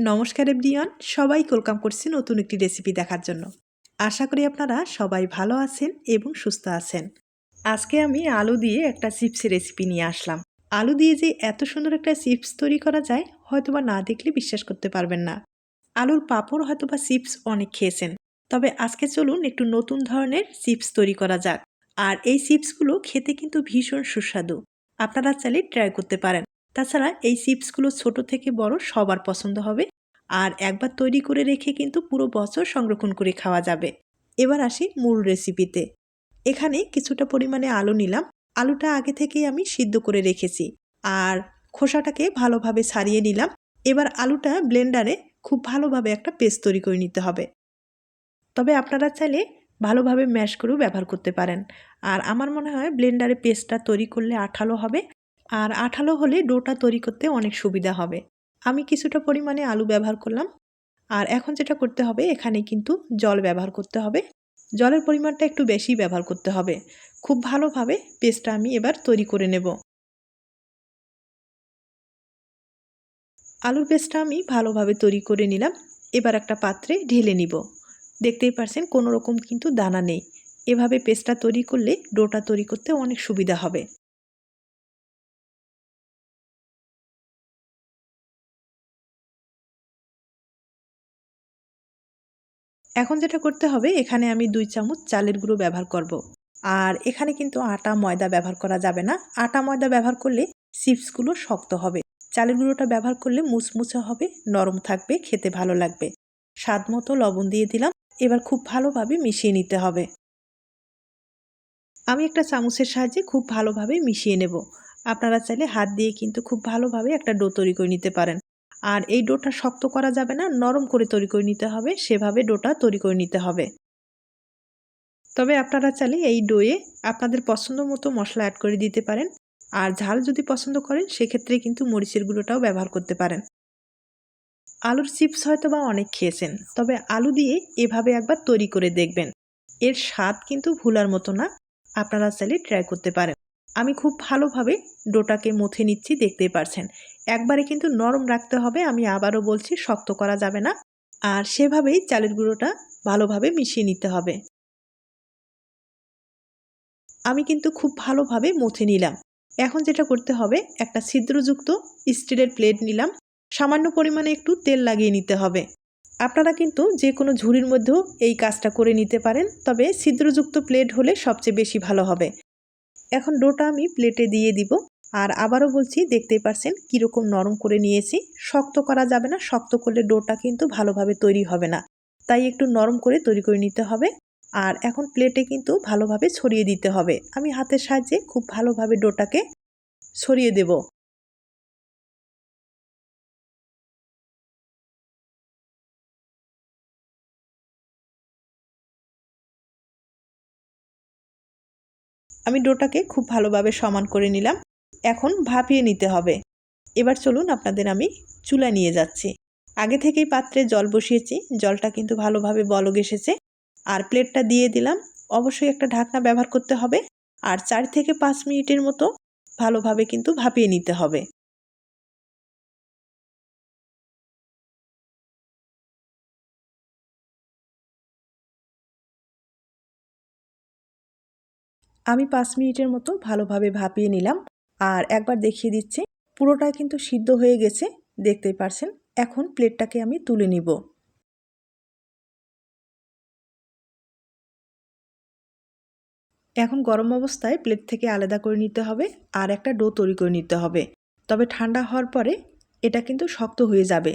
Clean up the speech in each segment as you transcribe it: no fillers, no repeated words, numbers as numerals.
নমস্কার এভরিওয়ান, সবাই ওয়েলকাম করছি নতুন একটি রেসিপি দেখার জন্য। আশা করি আপনারা সবাই ভালো আছেন এবং সুস্থ আছেন। আজকে আমি আলু দিয়ে একটা চিপসের রেসিপি নিয়ে আসলাম। আলু দিয়ে যে এত সুন্দর একটা চিপস তৈরি করা যায় হয়তোবা না দেখলে বিশ্বাস করতে পারবেন না। আলুর পাঁপড় হয়তোবা চিপস অনেক খেয়েছেন, তবে আজকে চলুন একটু নতুন ধরনের চিপস তৈরি করা যাক। আর এই চিপসগুলো খেতে কিন্তু ভীষণ সুস্বাদু। আপনারা চাইলে ট্রাই করতে পারেন। তাছাড়া এই চিপসগুলো ছোট থেকে বড় সবার পছন্দ হবে। আর একবার তৈরি করে রেখে কিন্তু পুরো বছর সংরক্ষণ করে খাওয়া যাবে। এবার আসি মূল রেসিপিতে। এখানে কিছুটা পরিমাণে আলু নিলাম। আলুটা আগে থেকেই আমি সিদ্ধ করে রেখেছি। আর খোসাটাকে ভালোভাবে ছাড়িয়ে নিলাম। এবার আলুটা ব্লেন্ডারে খুব ভালোভাবে একটা পেস্ট তৈরি করে নিতে হবে। তবে আপনারা চাইলে ভালোভাবে ম্যাশ করেও ব্যবহার করতে পারেন। আর আমার মনে হয় ব্লেন্ডারে পেস্টটা তৈরি করলে আঠালো হবে। আর আঠালো হলে ডোটা তৈরি করতে অনেক সুবিধা হবে। আমি কিছুটা পরিমাণে আলু ব্যবহার করলাম। আর এখন যেটা করতে হবে, এখানে কিন্তু জল ব্যবহার করতে হবে। জলের পরিমাণটা একটু বেশি ব্যবহার করতে হবে। খুব ভালোভাবে পেস্টটা আমি এবার তৈরি করে নেব। আলুর পেস্টটা আমি ভালোভাবে তৈরি করে নিলাম। এবার একটা পাত্রে ঢেলে নিব। দেখতেই পারছেন কোনো রকম কিন্তু দানা নেই। এভাবে পেস্টটা তৈরি করলে ডোটা তৈরি করতে অনেক সুবিধা হবে। এখন যেটা করতে হবে, এখানে আমি 2 চামচ চালের গুঁড়ো ব্যবহার করব। আর এখানে কিন্তু আটা ময়দা ব্যবহার করা যাবে না। আটা ময়দা ব্যবহার করলে চিপসগুলো শক্ত হবে। চালের গুঁড়োটা ব্যবহার করলে মুচমুচে হবে, নরম থাকবে, খেতে ভালো লাগবে। স্বাদ মতো লবণ দিয়ে দিলাম। এবার খুব ভালোভাবে মিশিয়ে নিতে হবে। আমি একটা চামচের সাহায্যে খুব ভালোভাবে মিশিয়ে নেব। আপনারা চাইলে হাত দিয়ে কিন্তু খুব ভালোভাবে একটা ডো তৈরি করে নিতে পারেন। আর এই ডোটা শক্ত করা যাবে না, নরম করে তৈরি করে নিতে হবে, সেভাবে ডোটা তৈরি করে নিতে হবে। তবে আপনারা চাইলে এই ডোয়ে আপনাদের পছন্দ মতো মশলা অ্যাড করে দিতে পারেন। আর ঝাল যদি পছন্দ করেন সেক্ষেত্রে কিন্তু মরিচের গুঁড়োটাও ব্যবহার করতে পারেন। আলুর চিপস হয়তো বা অনেক খেয়েছেন, তবে আলু দিয়ে এভাবে একবার তৈরি করে দেখবেন। এর স্বাদ কিন্তু ভুলার মতো না। আপনারা চাইলে ট্রাই করতে পারেন। আমি খুব ভালোভাবে ডোটাকে মথে নিচ্ছি, দেখতেই পারছেন। একবারে কিন্তু নরম রাখতে হবে, আমি আবারও বলছি, শক্ত করা যাবে না। আর সেভাবেই চালের গুঁড়োটা ভালোভাবে মিশিয়ে নিতে হবে। আমি কিন্তু খুব ভালোভাবে মথে নিলাম। এখন যেটা করতে হবে, একটা ছিদ্রযুক্ত স্টিলের প্লেট নিলাম। সামান্য পরিমাণে একটু তেল লাগিয়ে নিতে হবে। আপনারা কিন্তু যে কোনো ঝুড়ির মধ্যেও এই কাজটা করে নিতে পারেন, তবে ছিদ্রযুক্ত প্লেট হলে সবচেয়ে বেশি ভালো হবে। এখন ডোটা আমি প্লেটে দিয়ে দিব। আর আবারও বলছি, দেখতেই পারছেন কীরকম নরম করে নিয়েছি। শক্ত করা যাবে না, শক্ত করলে ডোটা কিন্তু ভালোভাবে তৈরি হবে না। তাই একটু নরম করে তৈরি করে নিতে হবে। আর এখন প্লেটে কিন্তু ভালোভাবে ছড়িয়ে দিতে হবে। আমি হাতের সাহায্যে খুব ভালোভাবে ডোটাকে ছড়িয়ে দেব। আমি ডোটাকে খুব ভালোভাবে সমান করে নিলাম। এখন ভাপিয়ে নিতে হবে। এবার চলুন আপনাদের আমি চুলায় নিয়ে যাচ্ছি। আগে থেকেই পাত্রে জল বসিয়েছি, জলটা কিন্তু ভালোভাবে বলক এসেছে। আর প্লেটটা দিয়ে দিলাম। অবশ্যই একটা ঢাকনা ব্যবহার করতে হবে। আর 4 থেকে 5 মিনিটের মতো ভালোভাবে কিন্তু ভাপিয়ে নিতে হবে। আমি 5 মিনিটের মতো ভালোভাবে ভাপিয়ে নিলাম। আর একবার দেখিয়ে দিচ্ছি, পুরোটাই কিন্তু সিদ্ধ হয়ে গেছে, দেখতেই পারছেন। এখন প্লেটটাকে আমি তুলে নিব। এখন গরম অবস্থায় প্লেট থেকে আলাদা করে নিতে হবে। আর একটা ডো তৈরি করে নিতে হবে। তবে ঠান্ডা হওয়ার পরে এটা কিন্তু শক্ত হয়ে যাবে।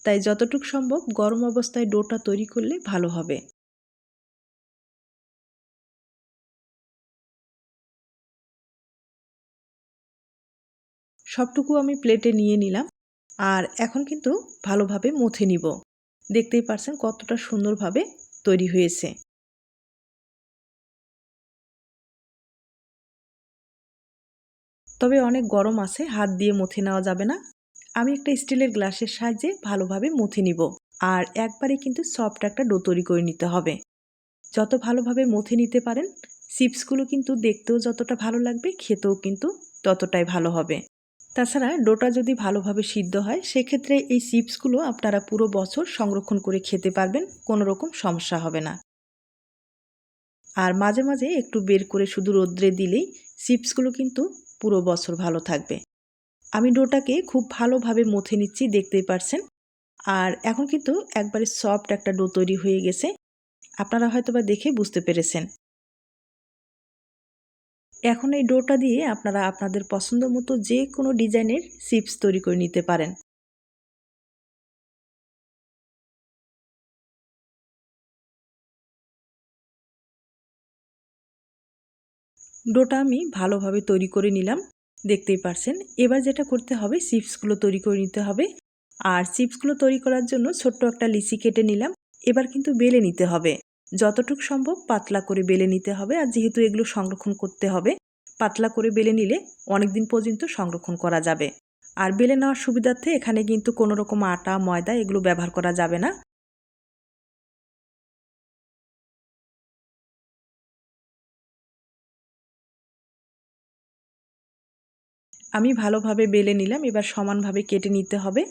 তাই যতটুকু সম্ভব গরম অবস্থায় ডোটা তৈরি করলে ভালো হবে। সবটুকু আমি প্লেটে নিয়ে নিলাম। আর এখন কিন্তু ভালোভাবে মুথে নিব। দেখতেই পারছেন কতটা সুন্দরভাবে তৈরি হয়েছে। তবে অনেক গরম আছে, হাত দিয়ে মুথে নেওয়া যাবে না। আমি একটা স্টিলের গ্লাসের সাহায্যে ভালোভাবে মুথে নিব। আর একবারে কিন্তু সফট একটা ডো তৈরি করে নিতে হবে। যত ভালোভাবে মুথে নিতে পারেন, চিপসগুলো কিন্তু দেখতেও যতটা ভালো লাগবে, খেতেও কিন্তু ততটাই ভালো হবে। তাছাড়া ডোটা যদি ভালোভাবে সিদ্ধ হয় সেক্ষেত্রে এই চিপসগুলো আপনারা পুরো বছর সংরক্ষণ করে খেতে পারবেন, কোনো রকম সমস্যা হবে না। আর মাঝে মাঝে একটু বের করে শুধু রোদ্রে দিলেই চিপসগুলো কিন্তু পুরো বছর ভালো থাকবে। আমি ডোটাকে খুব ভালোভাবে মথে নিচ্ছি, দেখতেই পারছেন। আর এখন কিন্তু একবারে সফট একটা ডো তৈরি হয়ে গেছে, আপনারা হয়তোবা দেখে বুঝতে পেরেছেন। এখন এই ডোটা দিয়ে আপনারা আপনাদের পছন্দ মতো যে কোনো ডিজাইনের চিপস তৈরি করে নিতে পারেন। ডোটা আমি ভালোভাবে তৈরি করে নিলাম, দেখতেই পারছেন। এবার যেটা করতে হবে, চিপসগুলো তৈরি করে নিতে হবে। আর চিপসগুলো তৈরি করার জন্য ছোট্ট একটা লিচি কেটে নিলাম। এবার কিন্তু বেলে নিতে হবে, যতটুকু সম্ভব পাতলা করে বেলে নিতে হবে। আর যেহেতু এগুলো সংরক্ষণ করতে হবে, পাতলা করে বেলে নিলে অনেক দিন পর্যন্ত সংরক্ষণ করা যাবে। আর বেলে নেওয়ার সুবিধার্থে এখানে কিন্তু কোনো রকম আটা ময়দা এগুলো ব্যবহার করা যাবে না। আমি ভালোভাবে বেলে নিলাম, এবার সমানভাবে কেটে নিতে হবে।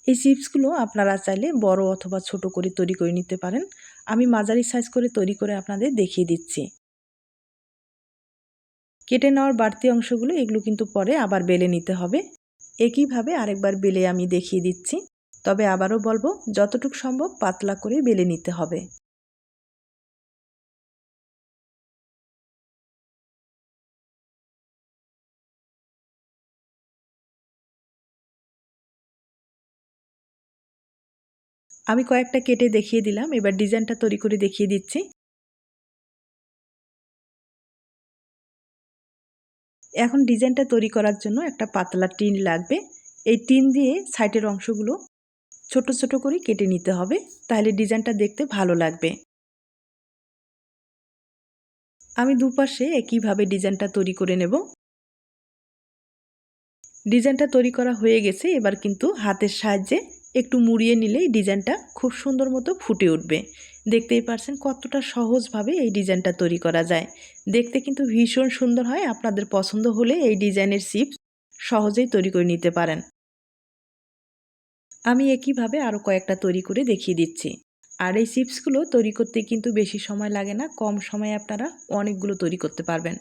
এই চিপসগুলো আপনারা চাইলে বড় অথবা ছোট করে তৈরি করে নিতে পারেন। আমি মাঝারি সাইজ করে তৈরি করে আপনাদের দেখিয়ে দিচ্ছি। কেটে নেওয়ার বাড়তি অংশগুলো এগুলো কিন্তু পরে আবার বেলে নিতে হবে। একইভাবে আরেকবার বেলে আমি দেখিয়ে দিচ্ছি। তবে আবারও বলবো, যতটুকু সম্ভব পাতলা করে বেলে নিতে হবে। আমি কয়েকটা কেটে দেখিয়ে দিলাম, এবার ডিজাইনটা তৈরি করে দেখিয়ে দিচ্ছি। এখন ডিজাইনটা তৈরি করার জন্য একটা পাতলা টিন লাগবে। এই টিন দিয়ে সাইডের অংশগুলো ছোট ছোট করে কেটে নিতে হবে, তাহলে ডিজাইনটা দেখতে ভালো লাগবে। আমি দুপাশে একইভাবে ডিজাইনটা তৈরি করে নেব। ডিজাইনটা তৈরি করা হয়ে গেছে, এবার কিন্তু হাতের সাহায্যে একটু মুড়িয়ে নিলেই ডিজাইনটা খুব সুন্দর মতো ফুটে উঠবে। দেখতেই পারছেন কতটা সহজভাবে এই ডিজাইনটা তৈরি করা যায়। দেখতে কিন্তু ভীষণ সুন্দর হয়। আপনাদের পছন্দ হলে এই ডিজাইনের চিপস সহজেই তৈরি করে নিতে পারেন। আমি একইভাবে আরও কয়েকটা তৈরি করে দেখিয়ে দিচ্ছি। আর এই চিপসগুলো তৈরি করতে কিন্তু বেশি সময় লাগে না, কম সময়ে আপনারা অনেকগুলো তৈরি করতে পারবেন।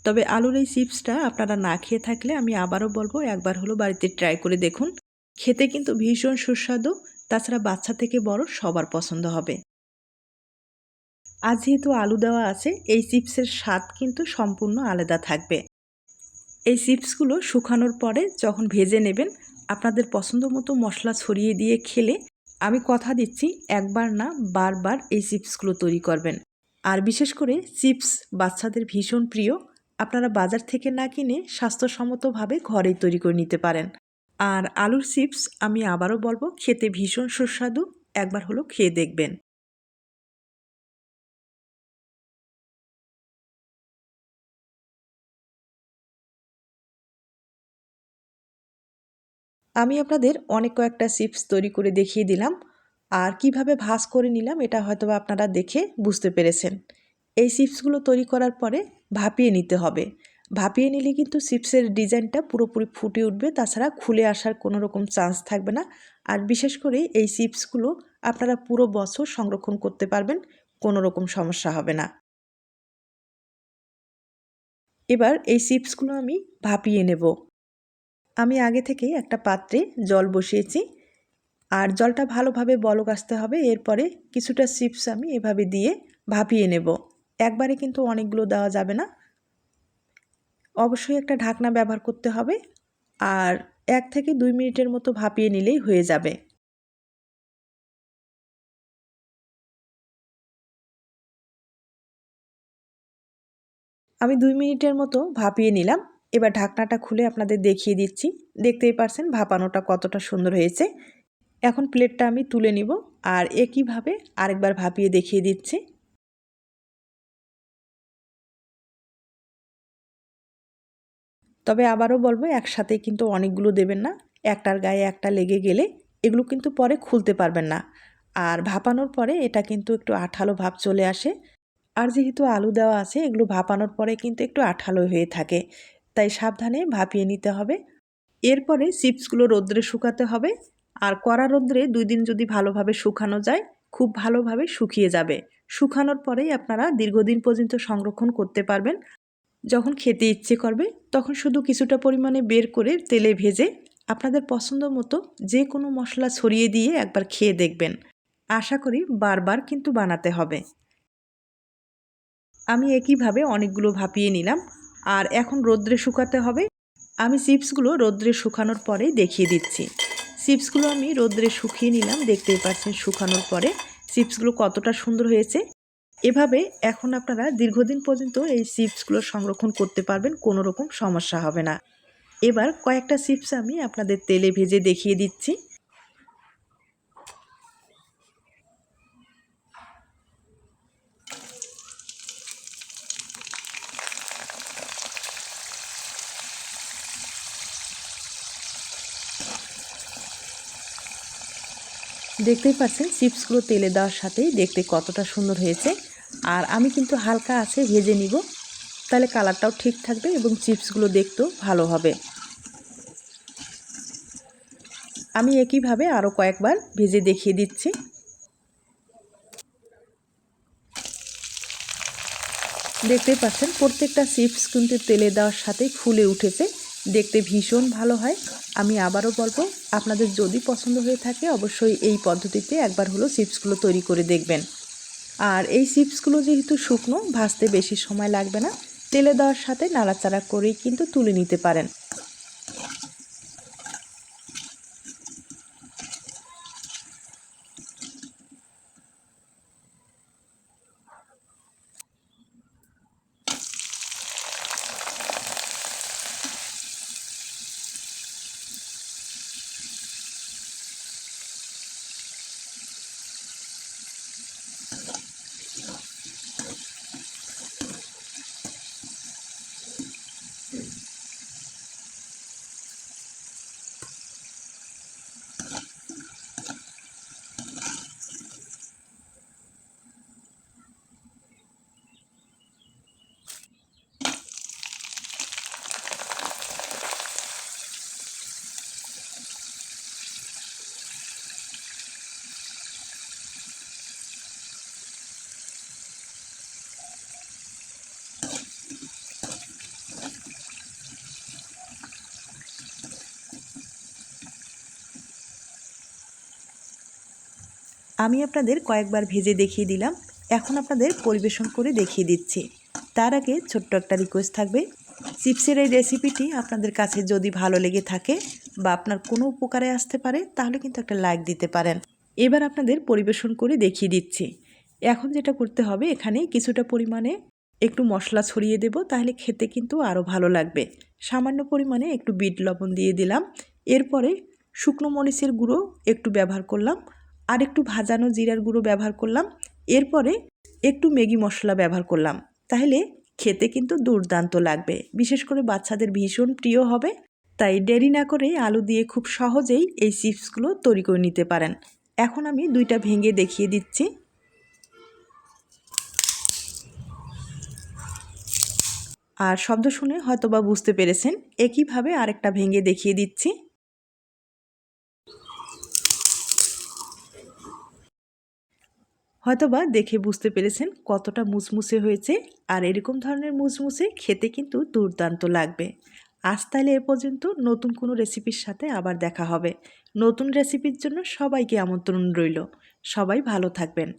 তবে আলুর এই চিপসটা আপনারা না খেয়ে থাকলে আমি আবারও বলবো, একবার হলো বাড়িতে ট্রাই করে দেখুন। খেতে কিন্তু ভীষণ সুস্বাদু, তাছাড়া বাচ্চা থেকে বড় সবার পছন্দ হবে। আজ যেহেতু আলু দেওয়া আছে, এই চিপসের স্বাদ কিন্তু সম্পূর্ণ আলাদা থাকবে। এই চিপসগুলো শুকানোর পরে যখন ভেজে নেবেন, আপনাদের পছন্দ মতো মশলা ছড়িয়ে দিয়ে খেলে আমি কথা দিচ্ছি একবার না বারবার এই চিপসগুলো তৈরি করবেন। আর বিশেষ করে চিপস বাচ্চাদের ভীষণ প্রিয়। আপনারা বাজার থেকে না কিনে স্বাস্থ্যসম্মতভাবে ঘরেই তৈরি করে নিতে পারেন। আর আলুর চিপস আমি আবারও বলবো, খেতে ভীষণ সুস্বাদু, একবার হলো খেয়ে দেখবেন। আমি আপনাদের অনেক কয়েকটা চিপস তৈরি করে দেখিয়ে দিলাম। আর কিভাবে ভাঁজ করে নিলাম এটা হয়তোবা আপনারা দেখে বুঝতে পেরেছেন। এই চিপসগুলো তৈরি করার পরে ভাপিয়ে নিতে হবে। ভাপিয়ে নিলে কিন্তু চিপসের ডিজাইনটা পুরোপুরি ফুটে উঠবে, তাছাড়া খুলে আসার কোনো রকম চান্স থাকবে না। আর বিশেষ করে এই চিপসগুলো আপনারা পুরো বছর সংরক্ষণ করতে পারবেন, কোনো রকম সমস্যা হবে না। এবার এই চিপসগুলো আমি ভাপিয়ে নেব। আমি আগে থেকেই একটা পাত্রে জল বসিয়েছি। আর জলটা ভালোভাবে বলক আসতে হবে। এরপরে কিছুটা চিপস আমি এভাবে দিয়ে ভাপিয়ে নেব। একবারে কিন্তু অনেকগুলো দেওয়া যাবে না, অবশ্যই একটা ঢাকনা ব্যবহার করতে হবে। আর 1 থেকে 2 মিনিটের মতো ভাপিয়ে নিলেই হয়ে যাবে। আমি 2 মিনিটের মতো ভাপিয়ে নিলাম। এবার ঢাকনাটা খুলে আপনাদের দেখিয়ে দিচ্ছি। দেখতেই পারছেন ভাপানোটা কতটা সুন্দর হয়েছে। এখন প্লেটটা আমি তুলে নিব আর একইভাবে আরেকবার ভাপিয়ে দেখিয়ে দিচ্ছি। তবে আবারও বলবো, একসাথে কিন্তু অনেকগুলো দেবেন না। একটার গায়ে একটা লেগে গেলে এগুলো কিন্তু পরে খুলতে পারবেন না। আর ভাপানোর পরে এটা কিন্তু একটু আঠালো ভাব চলে আসে। আর যেহেতু আলু দেওয়া আছে, এগুলো ভাপানোর পরে কিন্তু একটু আঠালো হয়ে থাকে। তাই সাবধানে ভাপিয়ে নিতে হবে। এরপরে চিপসগুলো রোদ্রে শুকাতে হবে। আর কড়া রোদ্রে 2 দিন যদি ভালোভাবে শুকানো যায়, খুব ভালোভাবে শুকিয়ে যাবে। শুকানোর পরেই আপনারা দীর্ঘদিন পর্যন্ত সংরক্ষণ করতে পারবেন। যখন খেতে ইচ্ছে করবে তখন শুধু কিছুটা পরিমাণে বের করে তেলে ভেজে আপনাদের পছন্দ মতো যে কোনো মশলা ছড়িয়ে দিয়ে একবার খেয়ে দেখবেন। আশা করি বারবার কিন্তু বানাতে হবে। আমি একইভাবে অনেকগুলো ভাপিয়ে নিলাম। আর এখন রোদ্রে শুকাতে হবে। আমি চিপসগুলো রোদ্রে শুকানোর পরে দেখিয়ে দিচ্ছি। চিপসগুলো আমি রোদ্রে শুকিয়ে নিলাম, দেখতেই পাচ্ছেন শুকানোর পরে চিপসগুলো কতটা সুন্দর হয়েছে। এভাবে এখন আপনারা দীর্ঘদিন পর্যন্ত এই চিপসগুলো সংরক্ষণ করতে পারবেন, কোনো রকম সমস্যা হবে না। এবার কয়েকটা চিপস আমি আপনাদের তেলে ভেজে দেখিয়ে দিচ্ছি। দেখতেই পাচ্ছেন চিপসগুলো তেলে দেওয়ার সাথেই দেখতে কতটা সুন্দর হয়েছে। আর আমি কিন্তু হালকা আছে ভেজে নিব, তাহলে কালারটাও ঠিক থাকবে এবং চিপসগুলো দেখতেও ভালো হবে। আমি একইভাবে আরও কয়েকবার ভেজে দেখিয়ে দিচ্ছি। দেখতেই পাচ্ছেন প্রত্যেকটা চিপস কিন্তু তেলে দেওয়ার সাথেই ফুলে উঠেছে, দেখতে ভীষণ ভালো হয়। আমি আবারও বলবো, আপনাদের যদি পছন্দ হয়ে থাকে অবশ্যই এই পদ্ধতিতে একবার হলো চিপসগুলো তৈরি করে দেখবেন। আর এই চিপসগুলো যেহেতু শুকনো, ভাজতে বেশি সময় লাগবে না, তেলে দেওয়ার সাথে নাড়াচাড়া করেই কিন্তু তুলে নিতে পারেন। আমি আপনাদের কয়েকবার ভেজে দেখিয়ে দিলাম, এখন আপনাদের পরিবেশন করে দেখিয়ে দিচ্ছি। তার আগে ছোট্ট একটা রিকোয়েস্ট থাকবে, চিপসের এই রেসিপিটি আপনাদের কাছে যদি ভালো লেগে থাকে বা আপনার কোনো উপকারে আসতে পারে তাহলে কিন্তু একটা লাইক দিতে পারেন। এবার আপনাদের পরিবেশন করে দেখিয়ে দিচ্ছি। এখন যেটা করতে হবে, এখানে কিছুটা পরিমাণে একটু মশলা ছড়িয়ে দেব, তাহলে খেতে কিন্তু আরও ভালো লাগবে। সামান্য পরিমাণে একটু বিট লবণ দিয়ে দিলাম। এরপরে শুকনো মরিচের গুঁড়ো একটু ব্যবহার করলাম, আর একটু ভাজানো জিরার গুঁড়ো ব্যবহার করলাম। এরপরে একটু ম্যাগি মশলা ব্যবহার করলাম, তাহলে খেতে কিন্তু দুর্দান্ত লাগবে। বিশেষ করে বাচ্চাদের ভীষণ প্রিয় হবে। তাই দেরি না করে আলু দিয়ে খুব সহজেই এই চিপসগুলো তৈরি করে নিতে পারেন। এখন আমি দুইটা ভেঙে দেখিয়ে দিচ্ছি। আর শব্দ শুনে হয়তোবা বুঝতে পেরেছেন, একইভাবে আরেকটা ভেঙে দেখিয়ে দিচ্ছি। হয়তোবা দেখে বুঝতে পেরেছেন কতটা মুচমুচে হয়েছে। আর এরকম ধরনের মুচমুচে খেতে কিন্তু দুর্দান্ত লাগবে। আজ তাহলে এ পর্যন্ত, নতুন কোনো রেসিপির সাথে আবার দেখা হবে। নতুন রেসিপির জন্য সবাইকে আমন্ত্রণ রইল। সবাই ভালো থাকবেন।